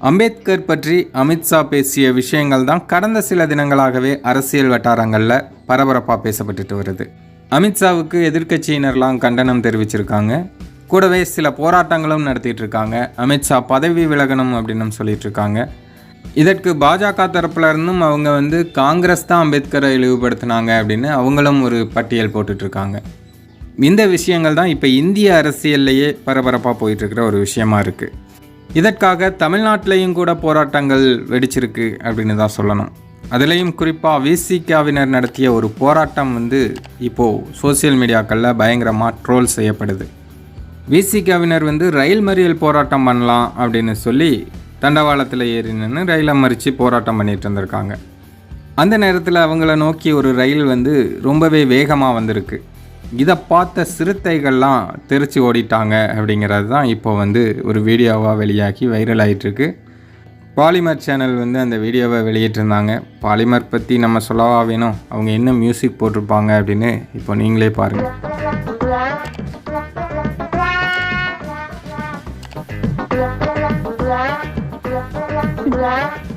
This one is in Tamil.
அம்பேத்கர் பற்றி அமித்ஷா பேசிய விஷயங்கள் தான் கடந்த சில தினங்களாகவே அரசியல் வட்டாரங்களில் பரபரப்பாக பேசப்பட்டுட்டு வருது. அமித்ஷாவுக்கு எதிர்க்கட்சியினர்லாம் கண்டனம் தெரிவிச்சிருக்காங்க. கூடவே சில போராட்டங்களும் நடத்திட்டு இருக்காங்க. அமித்ஷா பதவி விலகணும் அப்படின்னு சொல்லிட்டு இருக்காங்க. இதற்கு பாஜக தரப்புல இருந்தும் அவங்க காங்கிரஸ் தான் அம்பேத்கரை இழிவுபடுத்தினாங்க அப்படின்னு அவங்களும் ஒரு பட்டியல் போட்டுட்ருக்காங்க. இந்த விஷயங்கள் தான் இப்போ இந்திய அரசியல்லையே பரபரப்பாக போயிட்டுருக்கிற ஒரு விஷயமா இருக்குது. இதற்காக தமிழ்நாட்டிலையும் கூட போராட்டங்கள் வெடிச்சிருக்கு அப்படின்னு தான் சொல்லணும். அதுலேயும் குறிப்பாக விசிகாவினர் நடத்திய ஒரு போராட்டம் இப்போது சோசியல் மீடியாக்களில் பயங்கரமாக ட்ரோல் செய்யப்படுது. விசிகாவினர் ரயில் மறியல் போராட்டம் பண்ணலாம் அப்படின்னு சொல்லி தண்டவாளத்தில் ஏறி நின்று ரயிலை மறித்து போராட்டம் பண்ணிகிட்டு இருந்திருக்காங்க. அந்த நேரத்தில் அவங்கள நோக்கி ஒரு ரயில் ரொம்பவே வேகமாக வந்திருக்கு. இதை பார்த்த சிறுத்தைகள்லாம் தெரிச்சு ஓடிட்டாங்க அப்படிங்கிறது தான் இப்போ ஒரு வீடியோவாக வெளியாகி வைரல் ஆகிட்டுருக்கு. பாலிமர் சேனல் அந்த வீடியோவை வெளியிட்டிருந்தாங்க. பாலிமர் பற்றி நம்ம சொல்லவா வேணும், அவங்க என்ன மியூசிக் போட்டிருப்பாங்க அப்படின்னு இப்போ நீங்களே பாருங்கள். Yeah.